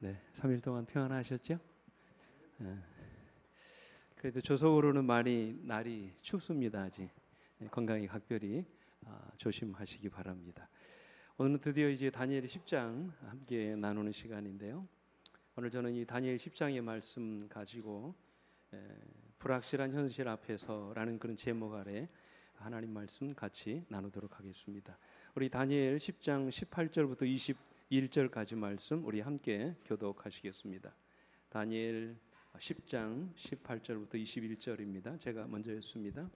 네, 3일 동안 평안하셨죠? 예, 그래도 조속으로는 많이 날이 춥습니다. 아직 건강에 각별히 조심하시기 바랍니다. 오늘은 드디어 이제 다니엘 10장 함께 나누는 시간인데요. 오늘 저는 이 다니엘 10장의 말씀 가지고 불확실한 현실 앞에서라는 그런 제목 아래 하나님 말씀 같이 나누도록 하겠습니다. 우리 다니엘 10장 18절부터 21절까지 말씀 우리 함께 교독하시겠습니다. 다니엘 10장 18절부터 21절입니다. 제가 먼저 읽습니다.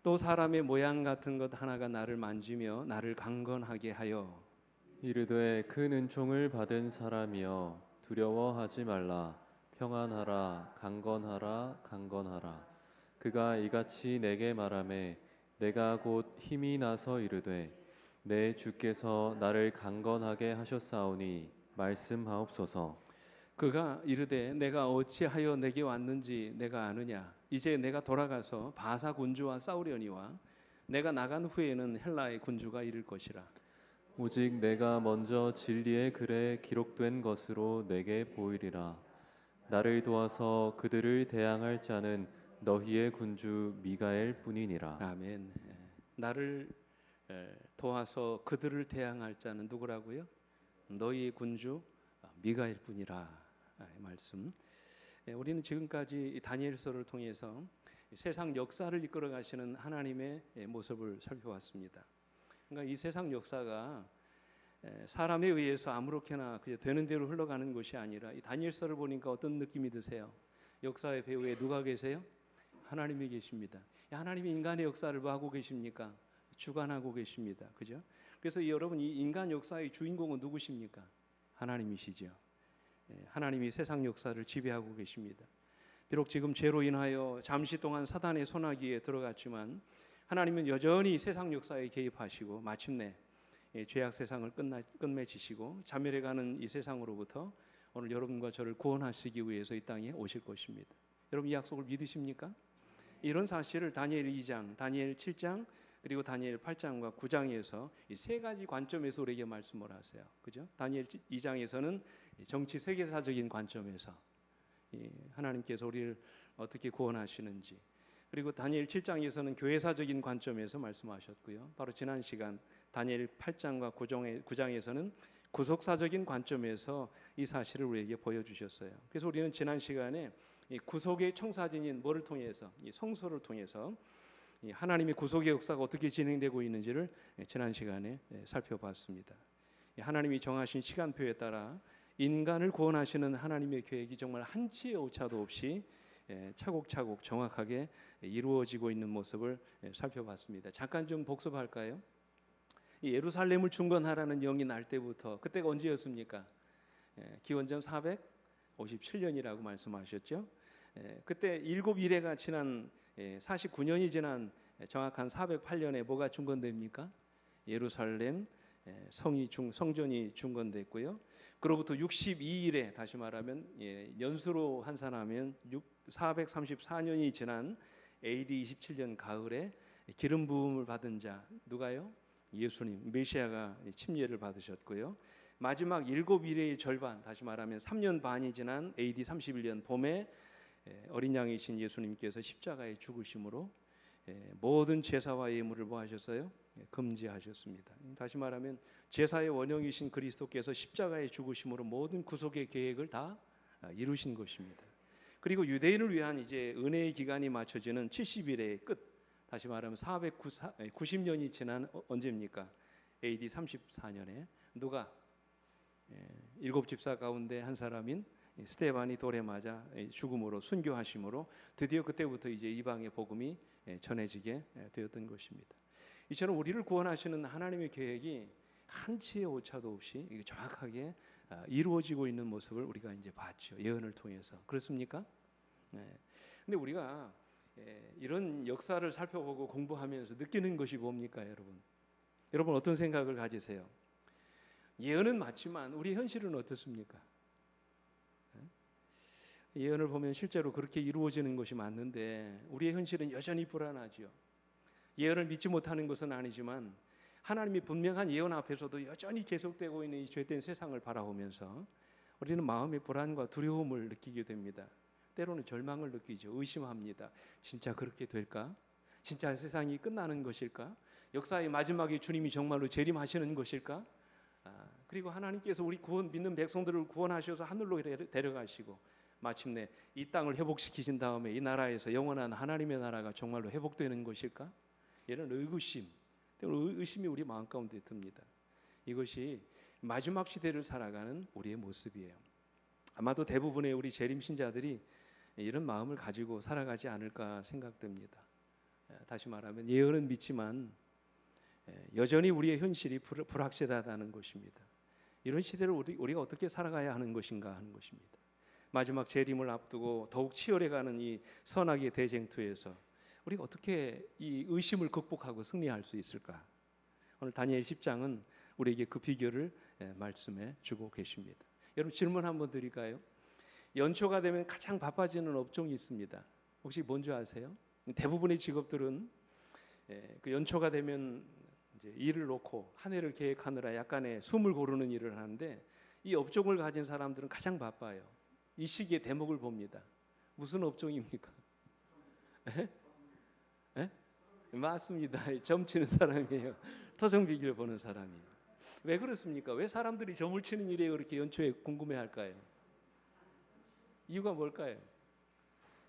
또 사람의 모양 같은 것 하나가 나를 만지며 나를 강건하게 하여 이르되 큰 은총을 받은 사람이여 두려워하지 말라. 평안하라. 강건하라. 강건하라. 그가 이같이 내게 말하매 내가 곧 힘이 나서 이르되 내 주께서 나를 강건하게 하셨사오니 말씀하옵소서. 그가 이르되 내가 어찌하여 내게 왔는지 내가 아느냐. 이제 내가 돌아가서 바사 군주와 싸우려니와 내가 나간 후에는 헬라의 군주가 이를 것이라. 오직 내가 먼저 진리의 글에 기록된 것으로 내게 보이리라. 나를 도와서 그들을 대항할 자는 너희의 군주 미가엘 뿐이니라. 아멘. 나를 도와서 그들을 대항할 자는 누구라고요? 너희의 군주 미가엘 뿐이라. 말씀. 우리는 지금까지 이 다니엘서를 통해서 세상 역사를 이끌어 가시는 하나님의 모습을 살펴왔습니다. 그러니까 이 세상 역사가 사람에 의해서 아무렇게나 그냥 되는 대로 흘러가는 것이 아니라 이 다니엘서를 보니까 어떤 느낌이 드세요? 역사의 배후에 누가 계세요? 하나님이 계십니다. 하나님이 인간의 역사를 뭐 하고 계십니까? 주관하고 계십니다. 그죠? 그래서 여러분 이 인간 역사의 주인공은 누구십니까? 하나님이시죠. 하나님이 세상 역사를 지배하고 계십니다. 비록 지금 죄로 인하여 잠시 동안 사단의 손아귀에 들어갔지만 하나님은 여전히 세상 역사에 개입하시고 마침내 죄악 세상을 끝맺으시고 자멸해가는 이 세상으로부터 오늘 여러분과 저를 구원하시기 위해서 이 땅에 오실 것입니다. 여러분 이 약속을 믿으십니까? 이런 사실을 다니엘 2장, 다니엘 7장 그리고 다니엘 8장과 9장에서 이 세 가지 관점에서 우리에게 말씀을 하세요. 그죠? 다니엘 2장에서는 정치 세계사적인 관점에서 하나님께서 우리를 어떻게 구원하시는지, 그리고 다니엘 7장에서는 교회사적인 관점에서 말씀하셨고요. 바로 지난 시간 다니엘 8장과 9장에서는 구속사적인 관점에서 이 사실을 우리에게 보여주셨어요. 그래서 우리는 지난 시간에 이 구속의 청사진인 뭐를 통해서, 이 성소를 통해서 이 하나님의 구속의 역사가 어떻게 진행되고 있는지를 지난 시간에 살펴봤습니다. 하나님이 정하신 시간표에 따라 인간을 구원하시는 하나님의 계획이 정말 한치의 오차도 없이 차곡차곡 정확하게 이루어지고 있는 모습을 살펴봤습니다. 잠깐 좀 복습할까요? 예루살렘을 중건하라는 영이 날 때부터, 그때가 언제였습니까? 기원전 457년이라고 말씀하셨죠. 그때 7일회가 지난 49년이 지난 정확한 408년에 뭐가 중건됩니까? 예루살렘 성전이 중건됐고요. 그로부터 62일에 다시 말하면 연수로 환산하면 434년이 지난 AD 27년 가을에 기름 부음을 받은 자 누가요? 예수님 메시아가 침례를 받으셨고요. 마지막 7일의 절반, 다시 말하면 3년 반이 지난 AD 31년 봄에 어린 양이신 예수님께서 십자가에 죽으심으로 모든 제사와 예물을 뭐 하셨어요? 금지하셨습니다. 다시 말하면 제사의 원형이신 그리스도께서 십자가에 죽으심으로 모든 구속의 계획을 다 이루신 것입니다. 그리고 유대인을 위한 이제 은혜의 기간이 맞춰지는 70일의 끝, 다시 말하면 490년이 지난 언제입니까? AD 34년에 누가 일곱 집사 가운데 한 사람인 스데반이 돌에 맞아 죽음으로 순교하심으로 드디어 그때부터 이제 이방의 복음이 전해지게 되었던 것입니다. 이처럼 우리를 구원하시는 하나님의 계획이 한치의 오차도 없이 정확하게 이루어지고 있는 모습을 우리가 이제 봤죠. 예언을 통해서. 그렇습니까? 근데 우리가 이런 역사를 살펴보고 공부하면서 느끼는 것이 뭡니까, 여러분? 여러분 어떤 생각을 가지세요? 예언은 맞지만 우리 현실은 어떻습니까? 예언을 보면 실제로 그렇게 이루어지는 것이 맞는데 우리의 현실은 여전히 불안하지요. 예언을 믿지 못하는 것은 아니지만 하나님이 분명한 예언 앞에서도 여전히 계속되고 있는 이 죄된 세상을 바라보면서 우리는 마음의 불안과 두려움을 느끼게 됩니다. 때로는 절망을 느끼죠. 의심합니다. 진짜 그렇게 될까? 진짜 세상이 끝나는 것일까? 역사의 마지막에 주님이 정말로 재림하시는 것일까? 그리고 하나님께서 우리 구원 믿는 백성들을 구원하셔서 하늘로 데려가시고 마침내 이 땅을 회복시키신 다음에 이 나라에서 영원한 하나님의 나라가 정말로 회복되는 것일까? 이런 의구심, 때로는 의심이 우리 마음 가운데 듭니다. 이것이 마지막 시대를 살아가는 우리의 모습이에요. 아마도 대부분의 우리 재림 신자들이 이런 마음을 가지고 살아가지 않을까 생각됩니다. 다시 말하면 예언은 믿지만 여전히 우리의 현실이 불확실하다는 것입니다. 이런 시대를 우리가 어떻게 살아가야 하는 것인가 하는 것입니다. 마지막 재림을 앞두고 더욱 치열해가는 이 선악의 대쟁투에서 우리가 어떻게 이 의심을 극복하고 승리할 수 있을까? 오늘 다니엘 10장은 우리에게 그 비결을 말씀해 주고 계십니다. 여러분 질문 한번 드릴까요? 연초가 되면 가장 바빠지는 업종이 있습니다. 혹시 뭔지 아세요? 대부분의 직업들은 그 연초가 되면 이제 일을 놓고 한 해를 계획하느라 약간의 숨을 고르는 일을 하는데 이 업종을 가진 사람들은 가장 바빠요. 이 시기에 대목을 봅니다. 무슨 업종입니까? 에? 에? 맞습니다. 점 치는 사람이에요. 토성비기를 보는 사람이에요. 왜 그렇습니까? 왜 사람들이 점을 치는 일에 그렇게 연초에 궁금해할까요? 이유가 뭘까요?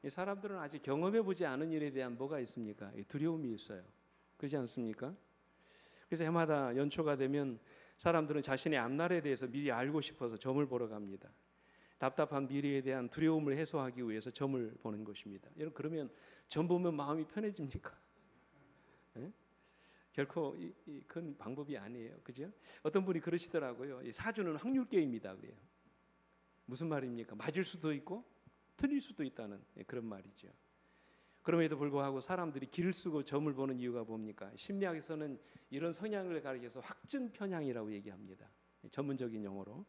이 사람들은 아직 경험해보지 않은 일에 대한 뭐가 있습니까? 두려움이 있어요. 그렇지 않습니까? 그래서 해마다 연초가 되면 사람들은 자신의 앞날에 대해서 미리 알고 싶어서 점을 보러 갑니다. 답답한 미래에 대한 두려움을 해소하기 위해서 점을 보는 것입니다. 여러분 그러면 점 보면 마음이 편해집니까? 네? 결코 큰 방법이 아니에요. 그죠? 어떤 분이 그러시더라고요. 이 사주는 확률 게임이다 그래요. 무슨 말입니까? 맞을 수도 있고 틀릴 수도 있다는 그런 말이죠. 그럼에도 불구하고 사람들이 길을 쓰고 점을 보는 이유가 뭡니까? 심리학에서는 이런 성향을 가리켜서 확증 편향이라고 얘기합니다. 전문적인 용어로.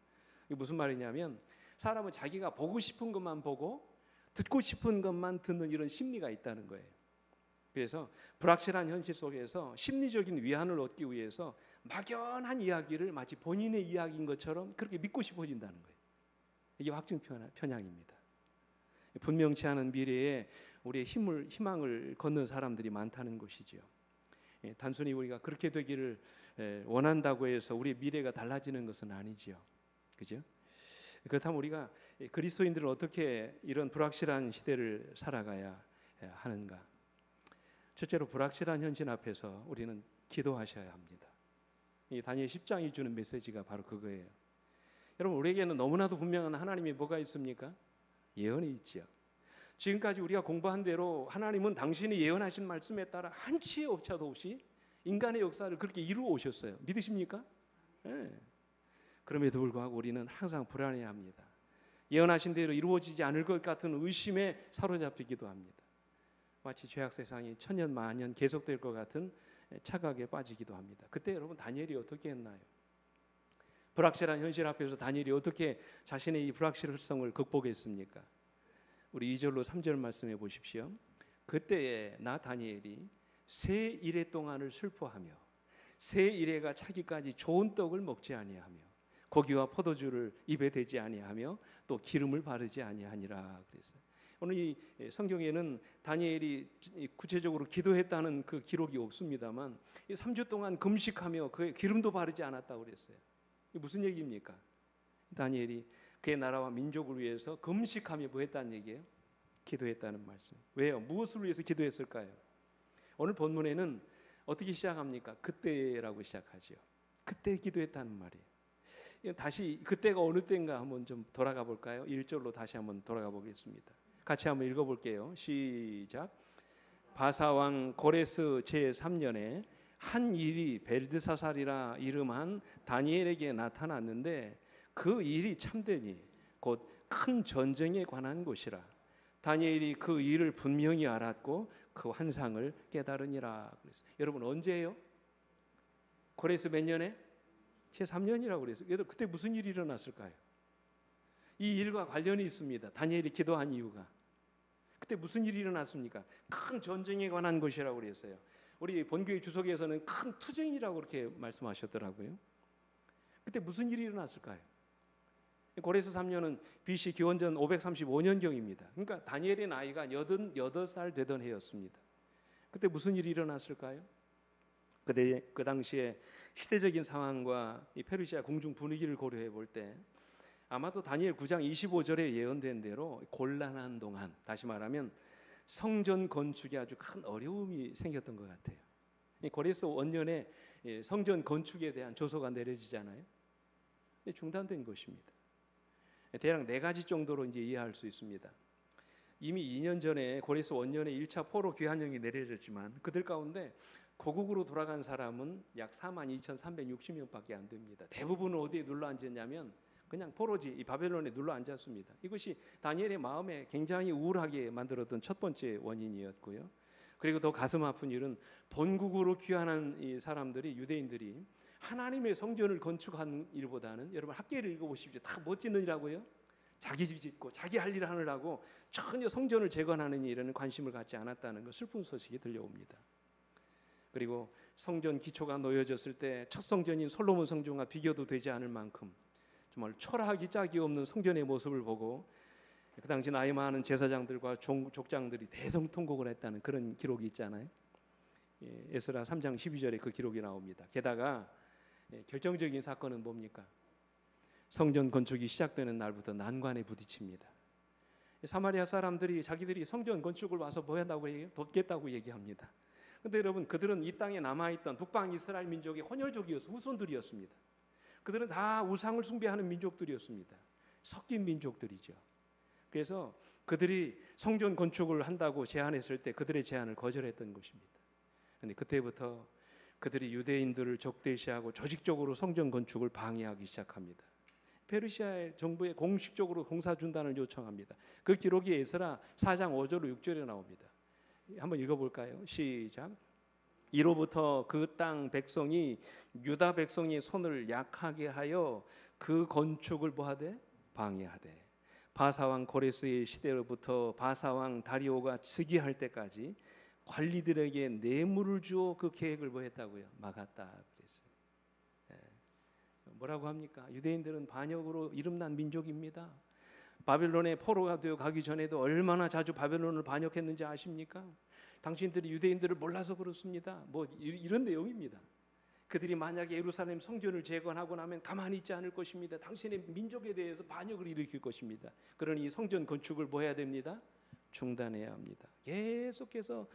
이게 무슨 말이냐면 사람은 자기가 보고 싶은 것만 보고 듣고 싶은 것만 듣는 이런 심리가 있다는 거예요. 그래서 불확실한 현실 속에서 심리적인 위안을 얻기 위해서 막연한 이야기를 마치 본인의 이야기인 것처럼 그렇게 믿고 싶어진다는 거예요. 이게 확증 편향입니다. 분명치 않은 미래에 우리의 희망을 걷는 사람들이 많다는 것이지요. 단순히 우리가 그렇게 되기를 원한다고 해서 우리의 미래가 달라지는 것은 아니지요. 그죠? 그렇다면 우리가 그리스도인들은 어떻게 이런 불확실한 시대를 살아가야 하는가? 첫째로 불확실한 현실 앞에서 우리는 기도하셔야 합니다. 이 다니엘 10장이 주는 메시지가 바로 그거예요. 여러분 우리에게는 너무나도 분명한 하나님이 뭐가 있습니까? 예언이 있지요. 지금까지 우리가 공부한 대로 하나님은 당신이 예언하신 말씀에 따라 한치의 오차도 없이 인간의 역사를 그렇게 이루어 오셨어요. 믿으십니까? 네. 그럼에도 불구하고 우리는 항상 불안해합니다. 예언하신 대로 이루어지지 않을 것 같은 의심에 사로잡히기도 합니다. 마치 죄악 세상이 천년 만년 계속될 것 같은 착각에 빠지기도 합니다. 그때 여러분 다니엘이 어떻게 했나요? 불확실한 현실 앞에서 다니엘이 어떻게 자신의 이 불확실성을 극복했습니까? 우리 2절로 3절 말씀해 보십시오. 그때에 나 다니엘이 새 이래 동안을 슬퍼하며 새 이래가 차기까지 좋은 떡을 먹지 아니하며 고기와 포도주를 입에 대지 아니하며 또 기름을 바르지 아니하니라 그랬어요. 오늘 이 성경에는 다니엘이 구체적으로 기도했다는 그 기록이 없습니다만 이 3주 동안 금식하며 그 기름도 바르지 않았다고 그랬어요. 이게 무슨 얘기입니까? 다니엘이 그의 나라와 민족을 위해서 금식하며 뭐 했다는 얘기예요? 기도했다는 말씀. 왜요? 무엇을 위해서 기도했을까요? 오늘 본문에는 어떻게 시작합니까? 그때라고 시작하죠. 그때 기도했다는 말이에요. 다시 그때가 어느 때인가 한번 좀 돌아가 볼까요? 1절로 다시 한번 돌아가 보겠습니다. 같이 한번 읽어볼게요. 시작. 바사왕 고레스 제3년에 한 일이 벨드사살이라 이름한 다니엘에게 나타났는데 그 일이 참되니 곧 큰 전쟁에 관한 것이라. 다니엘이 그 일을 분명히 알았고 그 환상을 깨달으니라 그랬어요. 여러분 언제예요? 고레스 몇 년에? 제3년이라고 그랬어요. 여러분 그때 무슨 일이 일어났을까요? 이 일과 관련이 있습니다. 다니엘이 기도한 이유가. 그때 무슨 일이 일어났습니까? 큰 전쟁에 관한 것이라고 그랬어요. 우리 본교회 주석에서는 큰 투쟁이라고 그렇게 말씀하셨더라고요. 그때 무슨 일이 일어났을까요? 고레스 3년은 BC 기원전 535년경입니다. 그러니까 다니엘의 나이가 88살 되던 해였습니다. 그때 무슨 일이 일어났을까요? 그때 그 당시에 시대적인 상황과 이 페르시아 궁중 분위기를 고려해 볼 때 아마도 다니엘 9장 25절에 예언된 대로 곤란한 동안, 다시 말하면 성전 건축에 아주 큰 어려움이 생겼던 것 같아요. 고레스 원년에 성전 건축에 대한 조서가 내려지잖아요. 중단된 것입니다. 대략 4가지 정도로 이제 이해할 수 있습니다. 이미 2년 전에 고레스 원년에 1차 포로 귀환령이 내려졌지만 그들 가운데 고국으로 돌아간 사람은 약 42,360명밖에 안 됩니다. 대부분은 어디에 눌러 앉았냐면 그냥 포로지 이 바벨론에 눌러 앉았습니다. 이것이 다니엘의 마음에 굉장히 우울하게 만들었던 첫 번째 원인이었고요. 그리고 더 가슴 아픈 일은 본국으로 귀환한 이 사람들이, 유대인들이 하나님의 성전을 건축하는 일보다는, 여러분 학계를 읽어보십시오. 다 못 짓느라고요. 자기 집 짓고 자기 할 일 하느라고 전혀 성전을 재건하는 일에는 관심을 갖지 않았다는 그 슬픈 소식이 들려옵니다. 그리고 성전 기초가 놓여졌을 때 첫 성전인 솔로몬 성전과 비교도 되지 않을 만큼 정말 초라하기 짝이 없는 성전의 모습을 보고 그 당시 나이 많은 제사장들과 족장들이 대성통곡을 했다는 그런 기록이 있잖아요. 에스라 3장 12절에 그 기록이 나옵니다. 게다가 결정적인 사건은 뭡니까? 성전 건축이 시작되는 날부터 난관에 부딪힙니다. 사마리아 사람들이 자기들이 성전 건축을 와서 뭐 한다고 돕겠다고 얘기합니다. 그런데 여러분, 그들은 이 땅에 남아있던 북방 이스라엘 민족의 혼혈족이었습니다. 후손들이었습니다. 그들은 다 우상을 숭배하는 민족들이었습니다. 섞인 민족들이죠. 그래서 그들이 성전 건축을 한다고 제안했을 때 그들의 제안을 거절했던 것입니다. 그런데 그때부터 그들이 유대인들을 적대시하고 조직적으로 성전 건축을 방해하기 시작합니다. 페르시아의 정부에 공식적으로 공사준단을 요청합니다. 그 기록이 에스라 4장 5절 6절에 나옵니다. 한번 읽어볼까요? 시작. 이로부터 그 땅 백성이 유다 백성의 손을 약하게 하여 그 건축을 뭐하되? 방해하되 바사왕 고레스의 시대로부터 바사왕 다리오가 즉위할 때까지 관리들에게 뇌물을 주어 그 계획을 뭐 했다고요? 막았다 그랬어요. 뭐라고 합니까? 유대인들은 반역으로 이름난 민족입니다. 바벨론의 포로가 되어 가기 전에도 얼마나 자주 바벨론을 반역했는지 아십니까? 당신들이 유대인들을 몰라서 그렇습니다. 뭐 이런 내용입니다. 그들이 만약에 예루살렘 성전을 재건하고 나면 가만히 있지 않을 것입니다. 당신의 민족에 대해서 반역을 일으킬 것입니다. 그러니 성전 건축을 뭐 해야 됩니다? 중단해야 합니다. 계속해서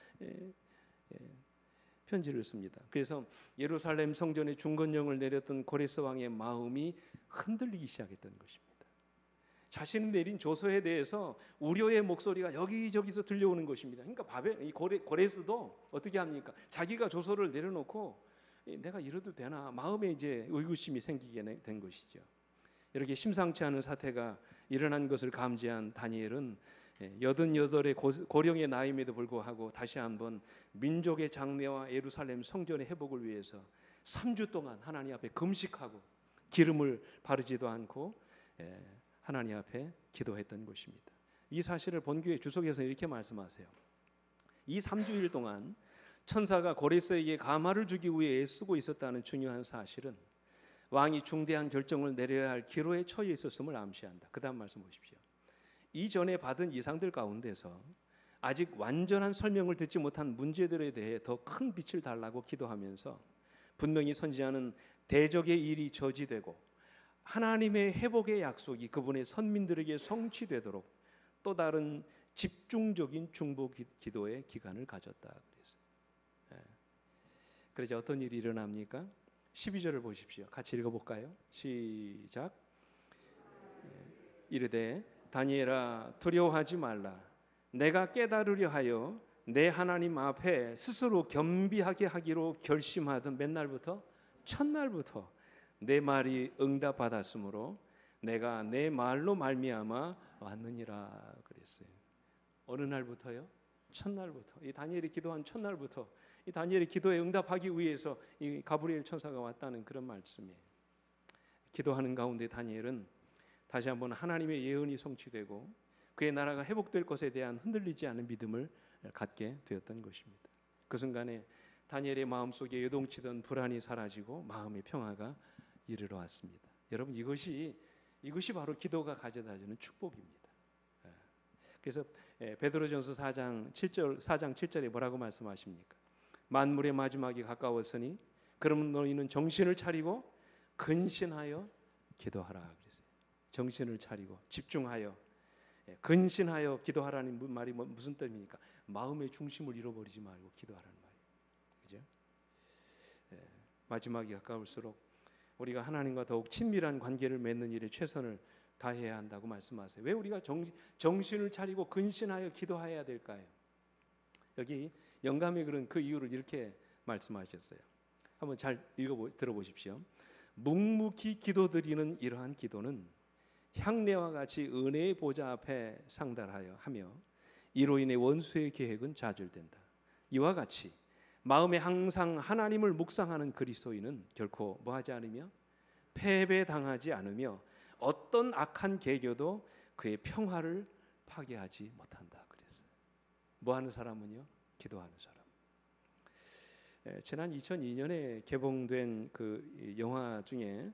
편지를 씁니다. 그래서 예루살렘 성전의 중건령을 내렸던 고레스 왕의 마음이 흔들리기 시작했던 것입니다. 자신이 내린 조서에 대해서 우려의 목소리가 여기저기서 들려오는 것입니다. 그러니까 이 고레스도 어떻게 합니까? 자기가 조서를 내려놓고 내가 이래도 되나 마음에 이제 의구심이 생기게 된 것이죠. 이렇게 심상치 않은 사태가 일어난 것을 감지한 다니엘은 88의 고령의 나이임에도 불구하고 다시 한번 민족의 장래와 예루살렘 성전의 회복을 위해서 3주 동안 하나님 앞에 금식하고 기름을 바르지도 않고 하나님 앞에 기도했던 것입니다. 이 사실을 본교회 주석에서 이렇게 말씀하세요. 이 3주일 동안 천사가 고레스에게 감화를 주기 위해 애쓰고 있었다는 중요한 사실은 왕이 중대한 결정을 내려야 할 기로에 처해 있었음을 암시한다. 그 다음 말씀 보십시오. 이전에 받은 이상들 가운데서 아직 완전한 설명을 듣지 못한 문제들에 대해 더 큰 빛을 달라고 기도하면서 분명히 선지자는 대적의 일이 저지되고 하나님의 회복의 약속이 그분의 선민들에게 성취되도록 또 다른 집중적인 중보 기도의 기간을 가졌다 그랬어요. 그러자 어떤 일이 일어납니까? 12절을 보십시오. 같이 읽어볼까요? 시작. 이르되 다니엘아 두려워하지 말라. 내가 깨달으려 하여 내 하나님 앞에 스스로 겸비하게 하기로 결심하던 몇 날부터? 첫날부터 내 말이 응답받았으므로 내가 내 말로 말미암아 왔느니라 그랬어요. 어느 날부터요? 첫날부터. 이 다니엘이 기도한 첫날부터 이 다니엘의 기도에 응답하기 위해서 이 가브리엘 천사가 왔다는 그런 말씀이에요. 기도하는 가운데 다니엘은 다시 한번 하나님의 예언이 성취되고 그의 나라가 회복될 것에 대한 흔들리지 않은 믿음을 갖게 되었던 것입니다. 그 순간에 다니엘의 마음속에 요동치던 불안이 사라지고 마음의 평화가 이르러 왔습니다. 여러분, 이것이 이것이 바로 기도가 가져다주는 축복입니다. 예. 그래서 베드로전서 4장 7절에 뭐라고 말씀하십니까? 만물의 마지막이 가까웠으니 그러면 너희는 정신을 차리고 근신하여 기도하라 그랬어요. 정신을 차리고 집중하여 근신하여 기도하라는 말이 무슨 뜻입니까? 마음의 중심을 잃어버리지 말고 기도하라는 말이에요. 그죠? 마지막이 가까울수록 우리가 하나님과 더욱 친밀한 관계를 맺는 일에 최선을 다해야 한다고 말씀하세요. 왜 우리가 정신을 차리고 근신하여 기도해야 될까요? 여기 영감의 글은 그 이유를 이렇게 말씀하셨어요. 한번 잘 들어보십시오. 묵묵히 기도드리는 이러한 기도는 향례와 같이 은혜의 보좌 앞에 상달하여 하며 이로 인해 원수의 계획은 좌절된다. 이와 같이 마음에 항상 하나님을 묵상하는 그리스도인은 결코 뭐하지 않으며 패배당하지 않으며 어떤 악한 계교도 그의 평화를 파괴하지 못한다 그랬어요. 뭐하는 사람은요? 기도하는 사람. 지난 2002년에 개봉된 그 영화 중에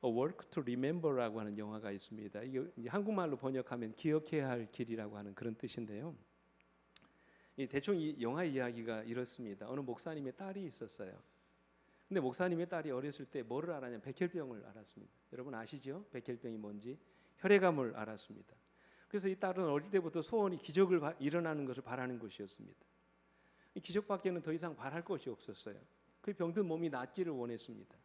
A Work to Remember라고 하는 영화가 있습니다. 이게 한국말로 번역하면 기억해야 할 길이라고 하는 그런 뜻인데요. 대충 이 영화 이야기가 이렇습니다. 어느 목사님의 딸이 있었어요. 근데 목사님의 딸이 어렸을 때 뭐를 알았냐면 백혈병을 알았습니다. 여러분 아시죠? 백혈병이 뭔지. 혈액암을 알았습니다. 그래서 이 딸은 어릴 때부터 소원이 기적을 일어나는 것을 바라는 것이었습니다. 이 기적밖에는 더 이상 바랄 것이 없었어요. 그 병든 몸이 낫기를 원했습니다.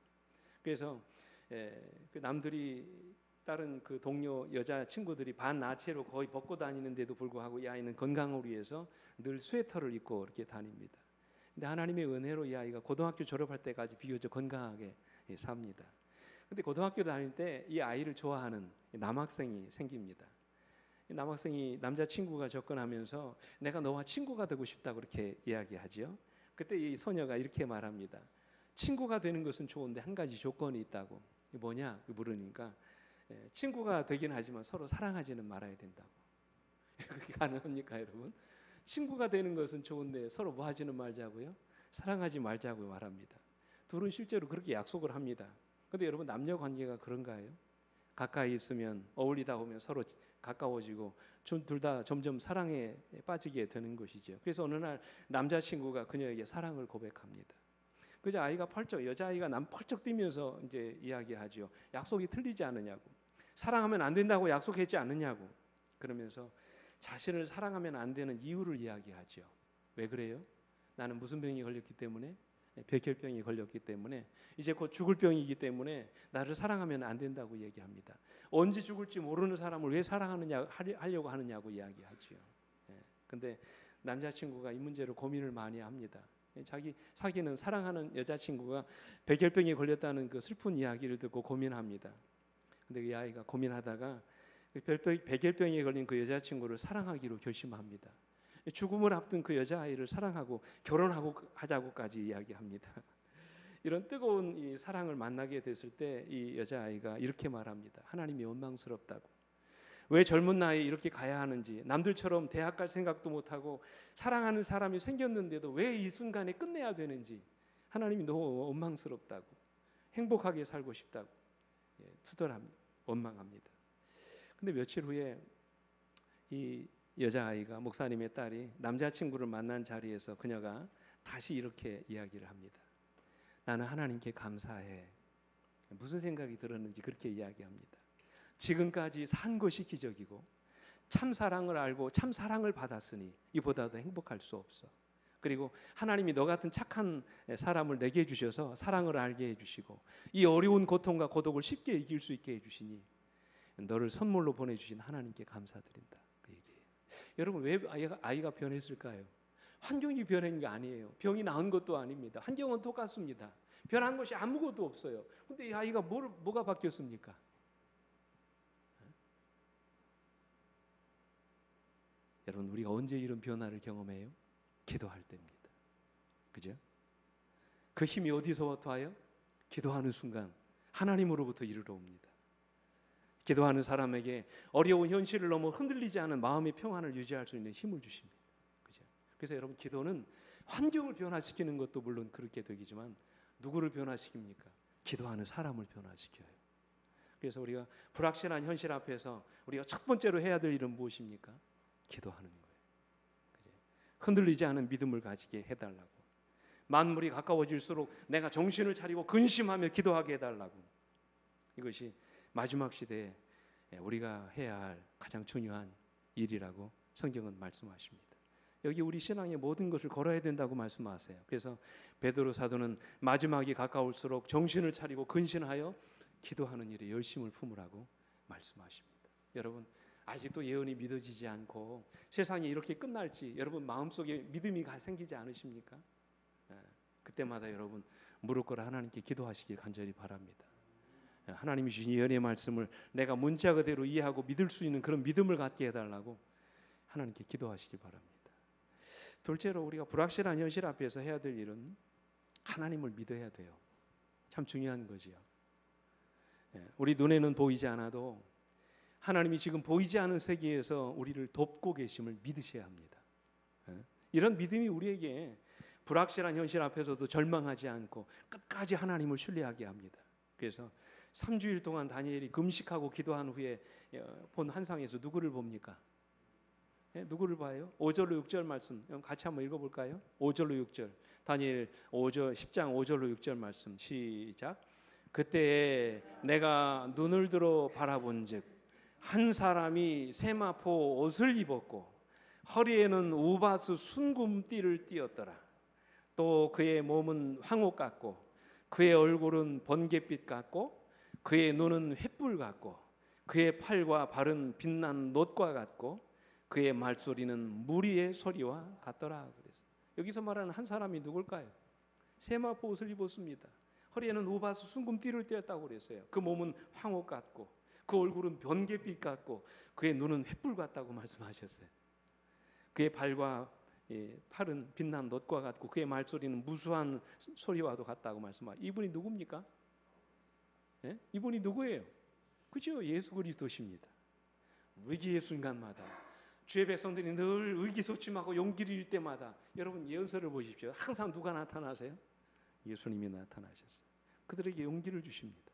그래서 그 남들이 다른 그 동료 여자 친구들이 반나체로 거의 벗고 다니는데도 불구하고 이 아이는 건강을 위해서 늘 스웨터를 입고 이렇게 다닙니다. 근데 하나님의 은혜로 이 아이가 고등학교 졸업할 때까지 비교적 건강하게 삽니다. 근데 고등학교 다닐 때 이 아이를 좋아하는 남학생이 생깁니다. 남학생이 남자친구가 접근하면서 내가 너와 친구가 되고 싶다고 그렇게 이야기하죠. 그때 이 소녀가 이렇게 말합니다. 친구가 되는 것은 좋은데 한 가지 조건이 있다고. 이게 뭐냐? 물으니까 친구가 되긴 하지만 서로 사랑하지는 말아야 된다고. 그게 가능합니까, 여러분? 친구가 되는 것은 좋은데 서로 뭐 하지는 말자고요? 사랑하지 말자고 말합니다. 둘은 실제로 그렇게 약속을 합니다. 근데 여러분 남녀 관계가 그런가요? 가까이 있으면 어울리다 보면 서로 가까워지고 둘 다 점점 사랑에 빠지게 되는 것이죠. 그래서 어느 날 남자친구가 그녀에게 사랑을 고백합니다. 그저 아이가 여자아이가 펄쩍 뛰면서 이제 이야기하죠. 약속이 틀리지 않느냐고. 사랑하면 안 된다고 약속했지 않느냐고. 그러면서 자신을 사랑하면 안 되는 이유를 이야기하죠. 왜 그래요? 나는 무슨 병이 걸렸기 때문에? 백혈병이 걸렸기 때문에 이제 곧 죽을 병이기 때문에 나를 사랑하면 안 된다고 얘기합니다. 언제 죽을지 모르는 사람을 왜 하려고 하느냐고 이야기하죠. 근데 남자친구가 이 문제를 고민을 많이 합니다. 자기 사귀는 사랑하는 여자친구가 백혈병에 걸렸다는 그 슬픈 이야기를 듣고 고민합니다. 근데 이 아이가 고민하다가 백혈병에 걸린 그 여자친구를 사랑하기로 결심합니다. 죽음을 앞둔 그 여자아이를 사랑하고 결혼하고 하자고까지 이야기합니다. 이런 뜨거운 이 사랑을 만나게 됐을 때 이 여자아이가 이렇게 말합니다. 하나님이 원망스럽다고. 왜 젊은 나이에 이렇게 가야 하는지, 남들처럼 대학 갈 생각도 못하고 사랑하는 사람이 생겼는데도 왜 이 순간에 끝내야 되는지 하나님이 너무 원망스럽다고, 행복하게 살고 싶다고 투덜합니다. 원망합니다. 근데 며칠 후에 이 여자아이가, 목사님의 딸이 남자친구를 만난 자리에서 그녀가 다시 이렇게 이야기를 합니다. 나는 하나님께 감사해. 무슨 생각이 들었는지 그렇게 이야기합니다. 지금까지 산 것이 기적이고 참 사랑을 알고 참 사랑을 받았으니 이보다 더 행복할 수 없어. 그리고 하나님이 너 같은 착한 사람을 내게 주셔서 사랑을 알게 해주시고 이 어려운 고통과 고독을 쉽게 이길 수 있게 해주시니 너를 선물로 보내주신 하나님께 감사드린다. 그 얘기예요. 여러분 왜 아이가 변했을까요? 환경이 변한 게 아니에요. 병이 나은 것도 아닙니다. 환경은 똑같습니다. 변한 것이 아무것도 없어요. 근데 이 아이가 뭐가 바뀌었습니까? 여러분 우리가 언제 이런 변화를 경험해요? 기도할 때입니다. 그죠? 그 힘이 어디서부터 와요? 기도하는 순간 하나님으로부터 이르러 옵니다. 기도하는 사람에게 어려운 현실을 넘어 흔들리지 않은 마음의 평안을 유지할 수 있는 힘을 주십니다. 그죠? 그래서 여러분 기도는 환경을 변화시키는 것도 물론 그렇게 되겠지만 누구를 변화시킵니까? 기도하는 사람을 변화시켜요. 그래서 우리가 불확실한 현실 앞에서 우리가 첫 번째로 해야 될 일은 무엇입니까? 기도하는 거예요. 그죠? 흔들리지 않은 믿음을 가지게 해달라고. 만물이 가까워질수록 내가 정신을 차리고 근심하며 기도하게 해달라고. 이것이 마지막 시대에 우리가 해야 할 가장 중요한 일이라고 성경은 말씀하십니다. 여기 우리 신앙의 모든 것을 걸어야 된다고 말씀하세요. 그래서 베드로 사도는 마지막이 가까울수록 정신을 차리고 근신하여 기도하는 일에 열심을 품으라고 말씀하십니다. 여러분, 아직도 예언이 믿어지지 않고 세상이 이렇게 끝날지 여러분 마음속에 믿음이 생기지 않으십니까? 그때마다 여러분 무릎 꿇어 하나님께 기도하시길 간절히 바랍니다. 하나님이 주신 예언의 말씀을 내가 문자 그대로 이해하고 믿을 수 있는 그런 믿음을 갖게 해달라고 하나님께 기도하시기 바랍니다. 둘째로 우리가 불확실한 현실 앞에서 해야 될 일은 하나님을 믿어야 돼요. 참 중요한 거지요. 우리 눈에는 보이지 않아도 하나님이 지금 보이지 않은 세계에서 우리를 돕고 계심을 믿으셔야 합니다. 이런 믿음이 우리에게 불확실한 현실 앞에서도 절망하지 않고 끝까지 하나님을 신뢰하게 합니다. 그래서 3주일 동안 다니엘이 금식하고 기도한 후에 본 환상에서 누구를 봅니까? 누구를 봐요? 5절로 6절 말씀 같이 한번 읽어볼까요? 5절로 6절 다니엘 10장 5절로 6절 말씀 시작. 그때에 내가 눈을 들어 바라본즉 한 사람이 세마포 옷을 입었고 허리에는 우바스 순금띠를 띠었더라. 또 그의 몸은 황옥 같고 그의 얼굴은 번갯빛 같고 그의 눈은 횃불 같고 그의 팔과 발은 빛난 놋과 같고 그의 말소리는 무리의 소리와 같더라. 그래서 여기서 말하는 한 사람이 누굴까요? 세마포 옷을 입었습니다. 허리에는 우바스 순금띠를 띄었다고 그랬어요. 그 몸은 황옥 같고 그 얼굴은 번갯빛 같고 그의 눈은 횃불 같다고 말씀하셨어요. 그의 발과 팔은 빛난 놋과 같고 그의 말소리는 무수한 소리와도 같다고 말씀하셨어요. 이분이 누굽니까? 이분이 누구예요? 그죠? 예수 그리스도십니다. 위기의 순간마다 주의 백성들이 늘 의기소침하고 용기를 잃을 때마다 여러분 예언서를 보십시오. 항상 누가 나타나세요? 예수님이 나타나셨어요. 그들에게 용기를 주십니다.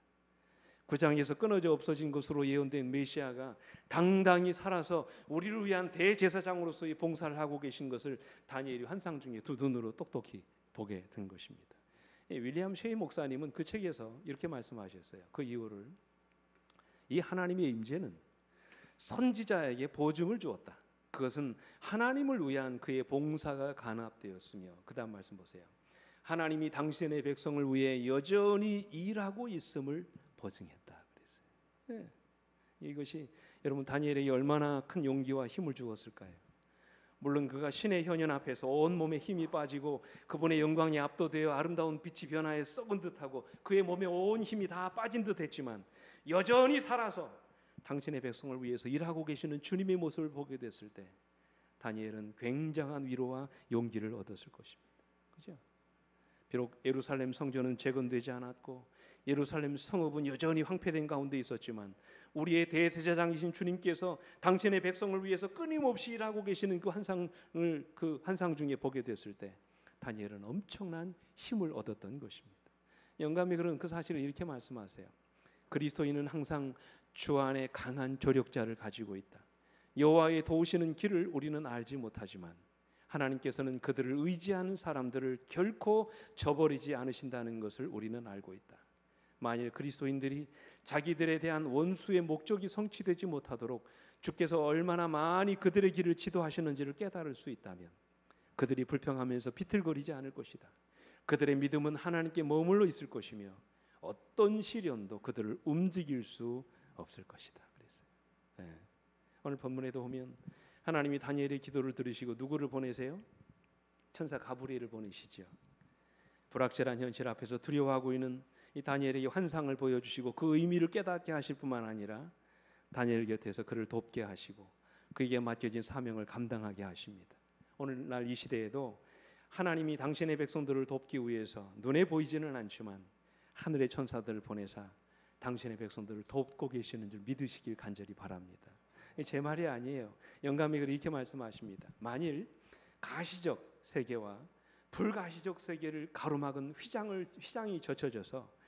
9장에서 끊어져 없어진 것으로 예언된 메시아가 당당히 살아서 우리를 위한 대제사장으로서의 봉사를 하고 계신 것을 다니엘이 환상 중에 두 눈으로 똑똑히 보게 된 것입니다. 윌리엄 쉐이 목사님은 그 책에서 이렇게 말씀하셨어요. 그 이유를 이 하나님의 임재는 선지자에게 보증을 주었다. 그것은 하나님을 위한 그의 봉사가 간합되었으며 그 다음 말씀 보세요. 하나님이 당신의 백성을 위해 여전히 일하고 있음을 보증했다 그랬어요. 이것이 여러분 다니엘에게 얼마나 큰 용기와 힘을 주었을까요? 물론 그가 신의 현현 앞에서 온 몸에 힘이 빠지고 그분의 영광이 압도되어 아름다운 빛이 변화해 썩은 듯하고 그의 몸에 온 힘이 다 빠진 듯했지만 여전히 살아서 당신의 백성을 위해서 일하고 계시는 주님의 모습을 보게 됐을 때 다니엘은 굉장한 위로와 용기를 얻었을 것입니다. 그죠? 비록 예루살렘 성전은 재건되지 않았고 예루살렘 성읍은 여전히 황폐된 가운데 있었지만 우리의 대제사장이신 주님께서 당신의 백성을 위해서 끊임없이 일하고 계시는 그 환상 중에 보게 됐을 때 다니엘은 엄청난 힘을 얻었던 것입니다. 영감이 그런 그 사실을 이렇게 말씀하세요. 그리스도인은 항상 주 안에 강한 조력자를 가지고 있다. 여호와의 도우시는 길을 우리는 알지 못하지만 하나님께서는 그들을 의지하는 사람들을 결코 저버리지 않으신다는 것을 우리는 알고 있다. 만일 그리스도인들이 자기들에 대한 원수의 목적이 성취되지 못하도록 주께서 얼마나 많이 그들의 길을 지도하시는지를 깨달을 수 있다면 그들이 불평하면서 비틀거리지 않을 것이다. 그들의 믿음은 하나님께 머물러 있을 것이며 어떤 시련도 그들을 움직일 수 없을 것이다. 그랬어요. 오늘 본문에도 보면 하나님이 다니엘의 기도를 들으시고 누구를 보내세요? 천사 가브리엘을 보내시죠. 불확실한 현실 앞에서 두려워하고 있는 이 다니엘에게 환상을 보여주시고 그 의미를 깨닫게 하실 뿐만 아니라 다니엘 곁에서 그를 돕게 하시고 그에게 맡겨진 사명을 감당하게 하십니다. 오늘날 이 시대에도 하나님이 당신의 백성들을 돕기 위해서 눈에 보이지는 않지만 하늘의 천사들을 보내사 당신의 백성들을 돕고 계시는 줄 믿으시길 간절히 바랍니다. 제 말이 아니에요. 영감이 이렇게 말씀하십니다. 만일 가시적 세계와 불가시적 세계를 가로막은 휘장이 젖혀져서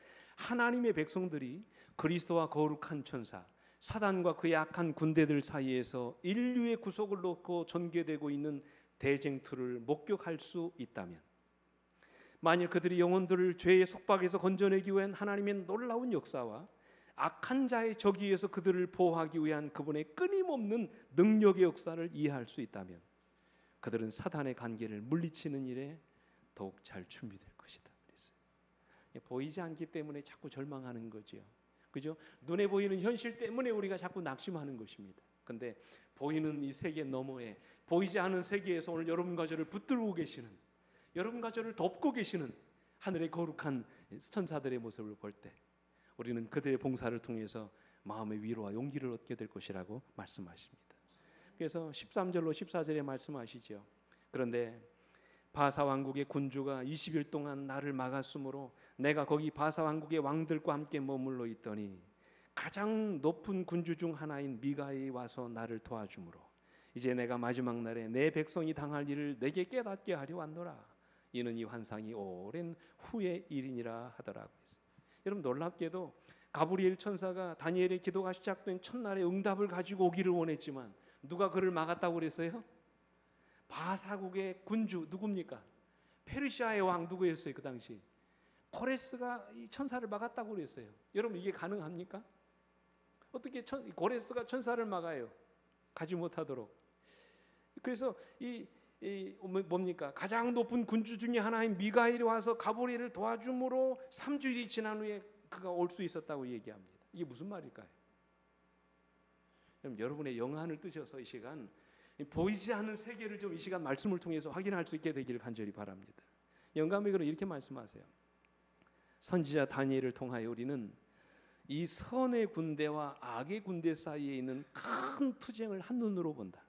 하나님의 백성들이 그리스도와 거룩한 천사, 사단과 그의 악한 군대들 사이에서 인류의 구속을 놓고 전개되고 있는 대쟁투를 목격할 수 있다면, 만일 그들이 영혼들을 죄의 속박에서 건져내기 위한 하나님의 놀라운 역사와 악한 자의 적에서 그들을 보호하기 위한 그분의 끊임없는 능력의 역사를 이해할 수 있다면, 그들은 사단의 관계를 물리치는 일에 더욱 잘 준비될 것이다. 그랬어요. 보이지 않기 때문에 자꾸 절망하는 거지요. 그죠? 눈에 보이는 현실 때문에 우리가 자꾸 낙심하는 것입니다. 근데 보이는 이 세계 너머에, 보이지 않은 세계에서 오늘 여러분과 저를 붙들고 계시는, 여러분과 저를 돕고 계시는 하늘의 거룩한 천사들의 모습을 볼 때 우리는 그들의 봉사를 통해서 마음의 위로와 용기를 얻게 될 것이라고 말씀하십니다. 그래서 13절로 14절에 말씀하시죠. 그런데 바사 왕국의 군주가 20일 동안 나를 막았으므로 내가 거기 바사 왕국의 왕들과 함께 머물러 있더니 가장 높은 군주 중 하나인 미가엘이 와서 나를 도와주므로 이제 내가 마지막 날에 내 백성이 당할 일을 내게 깨닫게 하려 왔노라. 이는 이 환상이 오랜 후의 일이니라 하더라고요. 여러분, 놀랍게도 가브리엘 천사가 다니엘의 기도가 시작된 첫날에 응답을 가지고 오기를 원했지만 누가 그를 막았다고 그랬어요? 바사국의 군주 누굽니까? 페르시아의 왕 누구였어요? 그 당시 고레스가 이 천사를 막았다고 그랬어요. 여러분, 이게 가능합니까? 어떻게 고레스가 천사를 막아요? 가지 못하도록. 그래서 뭡니까? 가장 높은 군주 중에 하나인 미가엘이 와서 가브리엘을 도와줌으로 3주일이 지난 후에 그가 올 수 있었다고 얘기합니다. 이게 무슨 말일까요? 여러분의 영안을 뜨셔서 이 시간 보이지 않는 세계를 좀 이 시간 말씀을 통해서 확인할 수 있게 되기를 간절히 바랍니다. 영감이 그럼 이렇게 말씀하세요. 선지자 다니엘을 통하여 우리는 이 선의 군대와 악의 군대 사이에 있는 큰 투쟁을 한눈으로 본다.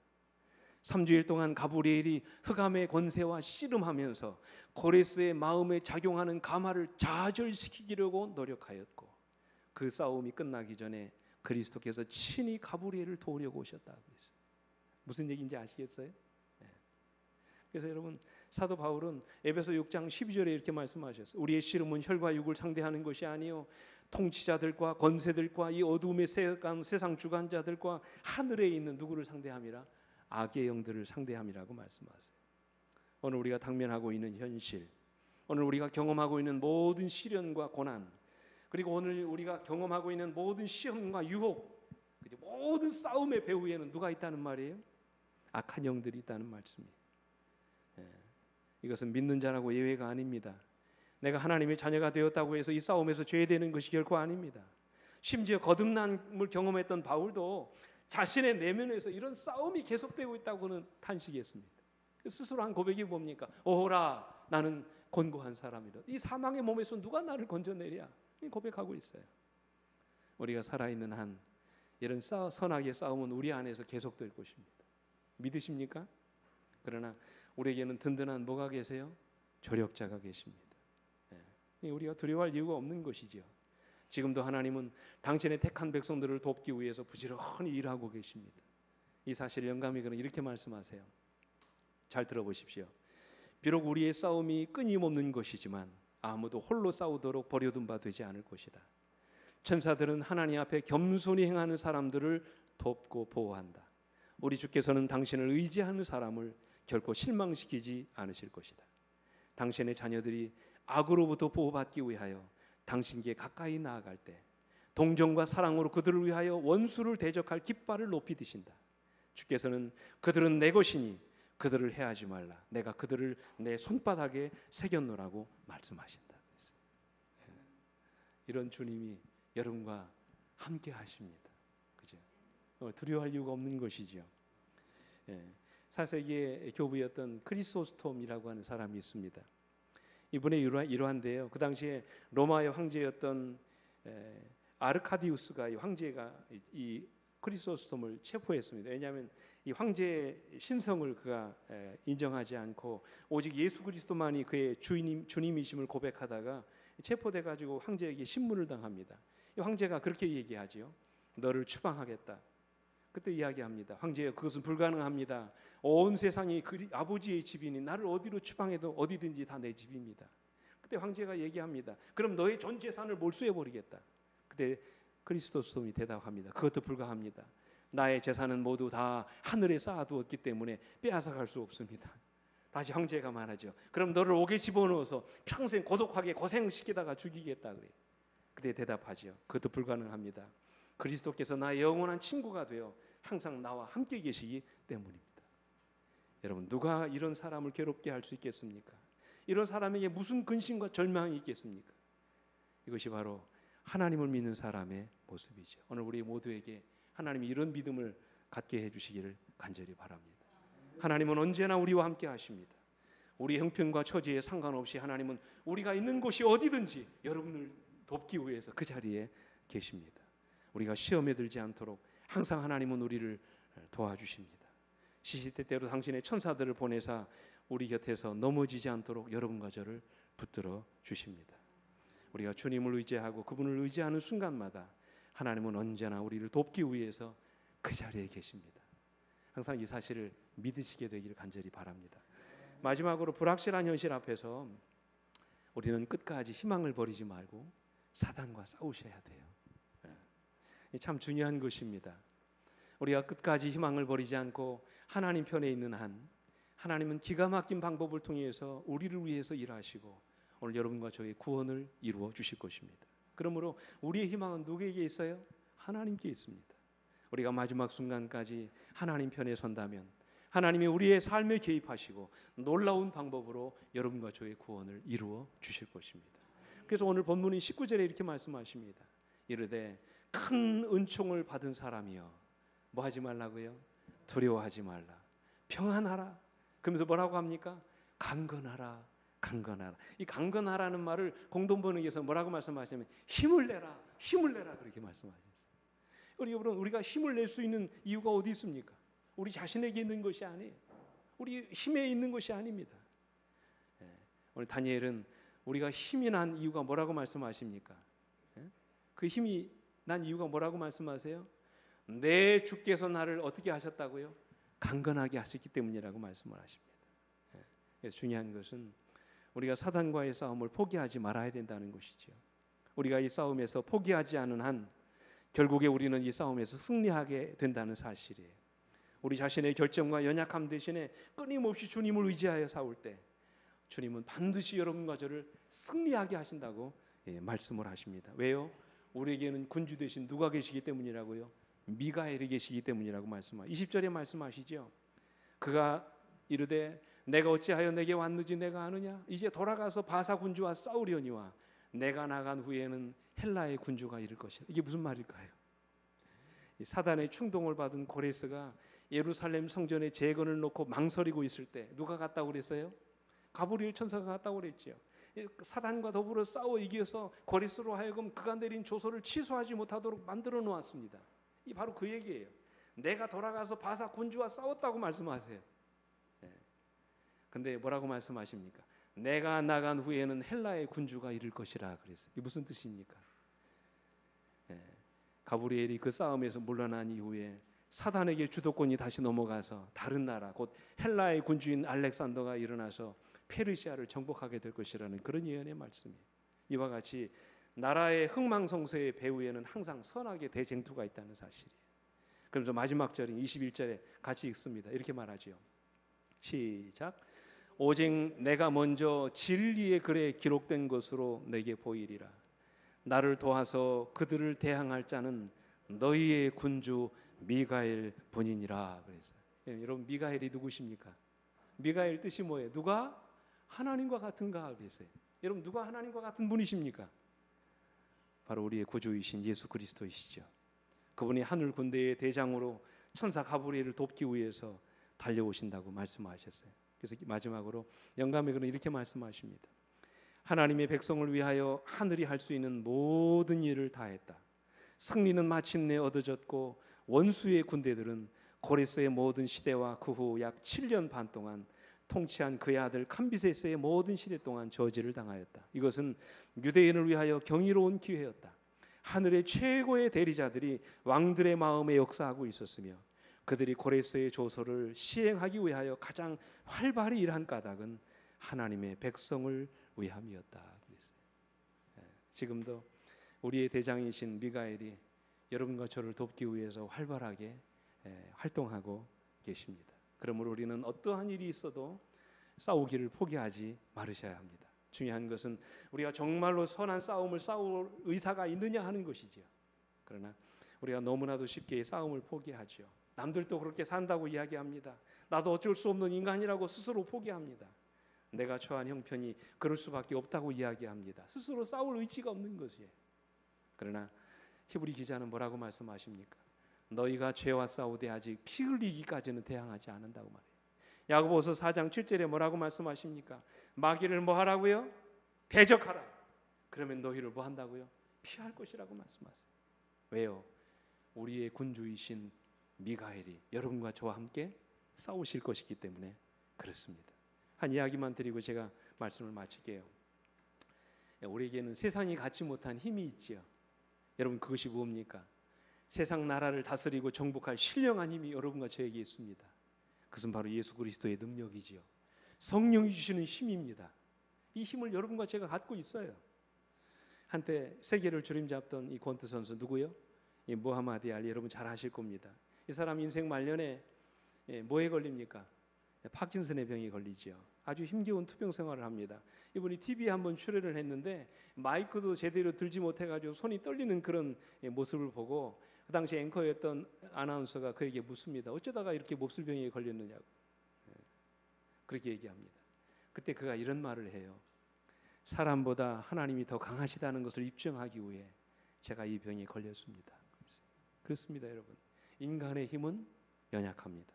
3주일 동안 가브리엘이 흑암의 권세와 씨름하면서 고레스의 마음에 작용하는 가마를 좌절시키려고 노력하였고, 그 싸움이 끝나기 전에 그리스도께서 친히 가브리엘을 도우려고 오셨다고 했어요. 무슨 얘기인지 아시겠어요? 네. 그래서 여러분, 사도 바울은 에베소 6장 12절에 이렇게 말씀하셨어요. 우리의 씨름은 혈과 육을 상대하는 것이 아니요 통치자들과 권세들과 이 어두움의 세상 주관자들과 하늘에 있는 누구를 상대함이라? 악의 영들을 상대함이라고 말씀하세요. 오늘 우리가 당면하고 있는 현실, 오늘 우리가 경험하고 있는 모든 시련과 고난, 그리고 오늘 우리가 경험하고 있는 모든 시험과 유혹, 모든 싸움의 배후에는 누가 있다는 말이에요? 악한 영들이 있다는 말씀이에요. 이것은 믿는 자라고 예외가 아닙니다. 내가 하나님의 자녀가 되었다고 해서 이 싸움에서 죄되는 것이 결코 아닙니다. 심지어 거듭남을 경험했던 바울도 자신의 내면에서 이런 싸움이 계속되고 있다고는 탄식했습니다. 스스로 한 고백이 뭡니까? 오호라, 나는 곤고한 사람이다. 이 사망의 몸에서 누가 나를 건져내랴? 고백하고 있어요. 우리가 살아있는 한 이런 선악의 싸움은 우리 안에서 계속될 것입니다. 믿으십니까? 그러나 우리에게는 든든한 뭐가 계세요? 조력자가 계십니다. 우리가 두려워할 이유가 없는 것이지요. 지금도 하나님은 당신의 택한 백성들을 돕기 위해서 부지런히 일하고 계십니다. 이 사실을 영감이 그는 이렇게 말씀하세요. 잘 들어보십시오. 비록 우리의 싸움이 끊임없는 것이지만 아무도 홀로 싸우도록 버려둔 바 되지 않을 것이다. 천사들은 하나님 앞에 겸손히 행하는 사람들을 돕고 보호한다. 우리 주께서는 당신을 의지하는 사람을 결코 실망시키지 않으실 것이다. 당신의 자녀들이 악으로부터 보호받기 위하여 당신께 가까이 나아갈 때 동정과 사랑으로 그들을 위하여 원수를 대적할 깃발을 높이 드신다. 주께서는 그들은 내 것이니 그들을 해하지 말라. 내가 그들을 내 손바닥에 새겼노라고 말씀하신다. 이런 주님이 여러분과 함께 하십니다. 그죠? 두려워할 이유가 없는 것이죠. 4세기의 교부였던 크리소스톰이라고 하는 사람이 있습니다. 이분의 이러한데요. 그 당시에 로마의 황제였던 아르카디우스가 이 황제가 이 크리소스톰을 체포했습니다. 왜냐하면 이 황제의 신성을 그가 인정하지 않고 오직 예수 그리스도만이 그의 주님이심을 고백하다가 체포돼 가지고 황제에게 신문을 당합니다. 이 황제가 그렇게 얘기하지요. 너를 추방하겠다. 그때 이야기합니다. 황제여, 그것은 불가능합니다. 온 세상이 아버지의 집이니 나를 어디로 추방해도 어디든지 다 내 집입니다. 그때 황제가 얘기합니다. 그럼 너의 전 재산을 몰수해 버리겠다. 그때 그리스도스도이 대답합니다. 그것도 불가합니다. 나의 재산은 모두 다 하늘에 쌓아두었기 때문에 빼앗아갈 수 없습니다. 다시 황제가 말하죠. 그럼 너를 옥에 집어넣어서 평생 고독하게 고생시키다가 죽이겠다 그래요. 그때 대답하죠. 그것도 불가능합니다. 그리스도께서 나의 영원한 친구가 되어 항상 나와 함께 계시기 때문입니다. 여러분, 누가 이런 사람을 괴롭게 할 수 있겠습니까? 이런 사람에게 무슨 근심과 절망이 있겠습니까? 이것이 바로 하나님을 믿는 사람의 모습이죠. 오늘 우리 모두에게 하나님이 이런 믿음을 갖게 해주시기를 간절히 바랍니다. 하나님은 언제나 우리와 함께 하십니다. 우리 형편과 처지에 상관없이 하나님은 우리가 있는 곳이 어디든지 여러분을 돕기 위해서 그 자리에 계십니다. 우리가 시험에 들지 않도록 항상 하나님은 우리를 도와주십니다. 시시때때로 당신의 천사들을 보내사 우리 곁에서 넘어지지 않도록 여러분과 저를 붙들어 주십니다. 우리가 주님을 의지하고 그분을 의지하는 순간마다 하나님은 언제나 우리를 돕기 위해서 그 자리에 계십니다. 항상 이 사실을 믿으시게 되기를 간절히 바랍니다. 마지막으로 불확실한 현실 앞에서 우리는 끝까지 희망을 버리지 말고 사단과 싸우셔야 돼요. 참 중요한 것입니다. 우리가 끝까지 희망을 버리지 않고 하나님 편에 있는 한 하나님은 기가 막힌 방법을 통해서 우리를 위해서 일하시고 오늘 여러분과 저의 구원을 이루어 주실 것입니다. 그러므로 우리의 희망은 누구에게 있어요? 하나님께 있습니다. 우리가 마지막 순간까지 하나님 편에 선다면 하나님이 우리의 삶에 개입하시고 놀라운 방법으로 여러분과 저의 구원을 이루어 주실 것입니다. 그래서 오늘 본문이 19절에 이렇게 말씀하십니다. 이르되 큰 은총을 받은 사람이여 뭐 하지 말라고요? 두려워하지 말라. 평안하라. 그러면서 뭐라고 합니까? 강건하라. 강건하라. 이 강건하라는 말을 공동번역에서 뭐라고 말씀하시냐면 힘을 내라. 힘을 내라. 그렇게 말씀하셨어요. 우리 여러분, 우리가 힘을 낼 수 있는 이유가 어디 있습니까? 우리 자신에게 있는 것이 아니에요. 우리 힘에 있는 것이 아닙니다. 오늘 다니엘은 우리가 힘이 난 이유가 뭐라고 말씀하십니까? 그 힘이 난 이유가 뭐라고 말씀하세요? 내 주께서 나를 어떻게 하셨다고요? 강건하게 하셨기 때문이라고 말씀을 하십니다. 중요한 것은 우리가 사단과의 싸움을 포기하지 말아야 된다는 것이죠. 우리가 이 싸움에서 포기하지 않은 한 결국에 우리는 이 싸움에서 승리하게 된다는 사실이에요. 우리 자신의 결정과 연약함 대신에 끊임없이 주님을 의지하여 싸울 때 주님은 반드시 여러분과 저를 승리하게 하신다고 말씀을 하십니다. 왜요? 우리에게는 군주 대신 누가 계시기 때문이라고요? 미가엘이 계시기 때문이라고 말씀하시죠. 20절에 말씀하시죠. 그가 이르되 내가 어찌하여 내게 왔는지 내가 아느냐? 이제 돌아가서 바사 군주와 싸우려니와 내가 나간 후에는 헬라의 군주가 이를 것이라. 이게 무슨 말일까요? 사단의 충동을 받은 고레스가 예루살렘 성전의 재건을 놓고 망설이고 있을 때 누가 갔다고 그랬어요? 가브리엘 천사가 갔다고 그랬죠. 사단과 더불어 싸워 이겨서 고레스로 하여금 그가 내린 조서를 취소하지 못하도록 만들어 놓았습니다. 이 바로 그 얘기예요. 내가 돌아가서 바사 군주와 싸웠다고 말씀하세요. 근데 뭐라고 말씀하십니까? 내가 나간 후에는 헬라의 군주가 이를 것이라 그랬어요. 이게 무슨 뜻입니까? 가브리엘이 그 싸움에서 물러난 이후에 사단에게 주도권이 다시 넘어가서 다른 나라 곧 헬라의 군주인 알렉산더가 일어나서 페르시아를 정복하게 될 것이라는 그런 예언의 말씀이에요. 이와 같이 나라의 흥망성쇠의 배후에는 항상 선악의 대쟁투가 있다는 사실이에요. 그러면서 마지막 절인 21절에 같이 읽습니다. 이렇게 말하지요. 시작. 오직 내가 먼저 진리의 글에 기록된 것으로 내게 보이리라. 나를 도와서 그들을 대항할 자는 너희의 군주 미가엘 본이니라. 그래서 여러분, 미가엘이 누구십니까? 미가엘 뜻이 뭐예요? 누가 하나님과 같은가 그랬어요. 여러분, 누가 하나님과 같은 분이십니까? 바로 우리의 구주이신 예수 그리스도이시죠. 그분이 하늘 군대의 대장으로 천사 가브리엘을 돕기 위해서 달려오신다고 말씀하셨어요. 그래서 마지막으로 영감의 글은 이렇게 말씀하십니다. 하나님의 백성을 위하여 하늘이 할 수 있는 모든 일을 다했다. 승리는 마침내 얻어졌고 원수의 군대들은 고레스의 모든 시대와 그 후 약 7년 반 동안 통치한 그의 아들 캄비세스의 모든 시대 동안 저지를 당하였다. 이것은 유대인을 위하여 경이로운 기회였다. 하늘의 최고의 대리자들이 왕들의 마음에 역사하고 있었으며 그들이 고레스의 조서를 시행하기 위하여 가장 활발히 일한 까닭은 하나님의 백성을 위함이었다. 지금도 우리의 대장이신 미가엘이 여러분과 저를 돕기 위해서 활발하게 활동하고 계십니다. 그러므로 우리는 어떠한 일이 있어도 싸우기를 포기하지 말으셔야 합니다. 중요한 것은 우리가 정말로 선한 싸움을 싸울 의사가 있느냐 하는 것이지요. 그러나 우리가 너무나도 쉽게 싸움을 포기하죠. 남들도 그렇게 산다고 이야기합니다. 나도 어쩔 수 없는 인간이라고 스스로 포기합니다. 내가 처한 형편이 그럴 수밖에 없다고 이야기합니다. 스스로 싸울 의지가 없는 것이에요. 그러나 히브리 기자는 뭐라고 말씀하십니까? 너희가 죄와 싸우되 아직 피 흘리기까지는 대항하지 않는다고 말해요. 야고보서 4장 7절에 뭐라고 말씀하십니까? 마귀를 뭐 하라고요? 대적하라. 그러면 너희를 뭐 한다고요? 피할 것이라고 말씀하세요. 왜요? 우리의 군주이신 미가엘이 여러분과 저와 함께 싸우실 것이기 때문에 그렇습니다. 한 이야기만 드리고 제가 말씀을 마칠게요. 우리에게는 세상이 갖지 못한 힘이 있지요. 여러분 그것이 뭡니까? 세상 나라를 다스리고 정복할 신령한 힘이 여러분과 저에게 있습니다. 그것은 바로 예수 그리스도의 능력이지요. 성령이 주시는 힘입니다. 이 힘을 여러분과 제가 갖고 있어요. 한때 세계를 주림잡던 이 권투 선수 누구요? 이 무하마드 알리, 여러분 잘 아실 겁니다. 이 사람 인생 말년에 뭐에 걸립니까? 파킨슨의 병에 걸리지요. 아주 힘겨운 투병 생활을 합니다. 이분이 TV에 한번 출연을 했는데 마이크도 제대로 들지 못해가지고 손이 떨리는 그런 모습을 보고 그 당시 앵커였던 아나운서가 그에게 묻습니다. 어쩌다가 이렇게 몹쓸병에 걸렸느냐고. 그렇게 얘기합니다. 그때 그가 이런 말을 해요. 사람보다 하나님이 더 강하시다는 것을 입증하기 위해 제가 이 병에 걸렸습니다. 그렇습니다, 여러분. 인간의 힘은 연약합니다.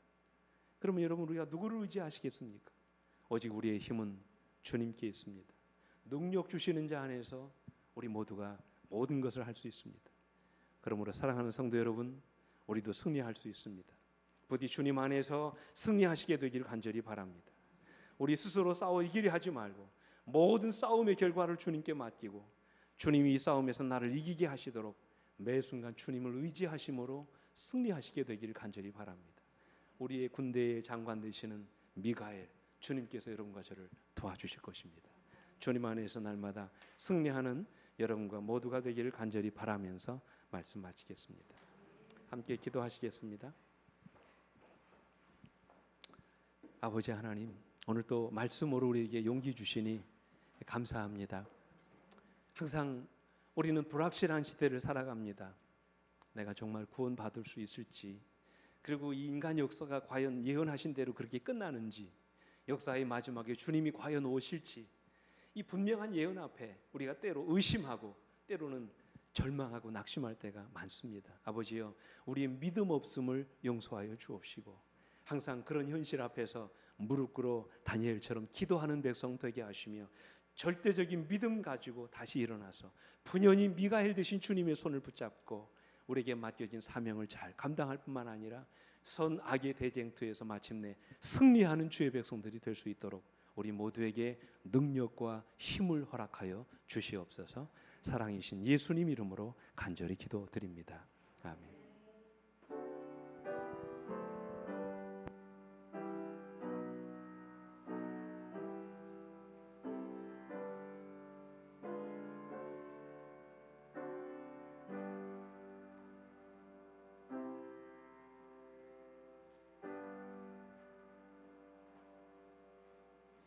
그러면 여러분 우리가 누구를 의지하시겠습니까? 오직 우리의 힘은 주님께 있습니다. 능력 주시는 자 안에서 우리 모두가 모든 것을 할 수 있습니다. 그러므로 사랑하는 성도 여러분, 우리도 승리할 수 있습니다. 부디 주님 안에서 승리하시게 되기를 간절히 바랍니다. 우리 스스로 싸워 이기려 하지 말고 모든 싸움의 결과를 주님께 맡기고 주님이 이 싸움에서 나를 이기게 하시도록 매 순간 주님을 의지하심으로 승리하시게 되기를 간절히 바랍니다. 우리의 군대의 장관 되시는 미가엘, 주님께서 여러분과 저를 도와주실 것입니다. 주님 안에서 날마다 승리하는 여러분과 모두가 되기를 간절히 바라면서 말씀 마치겠습니다. 함께 기도하시겠습니다. 아버지 하나님, 오늘 또 말씀으로 우리에게 용기 주시니 감사합니다. 항상 우리는 불확실한 시대를 살아갑니다. 내가 정말 구원받을 수 있을지, 그리고 이 인간 역사가 과연 예언하신 대로 그렇게 끝나는지, 역사의 마지막에 주님이 과연 오실지, 이 분명한 예언 앞에 우리가 때로 의심하고 때로는 절망하고 낙심할 때가 많습니다. 아버지여, 우리의 믿음 없음을 용서하여 주옵시고 항상 그런 현실 앞에서 무릎 꿇어 다니엘처럼 기도하는 백성 되게 하시며 절대적인 믿음 가지고 다시 일어나서 분연히 미가엘 되신 주님의 손을 붙잡고 우리에게 맡겨진 사명을 잘 감당할 뿐만 아니라 선악의 대쟁투에서 마침내 승리하는 주의 백성들이 될 수 있도록 우리 모두에게 능력과 힘을 허락하여 주시옵소서. 사랑이신 예수님 이름으로 간절히 기도드립니다. 아멘.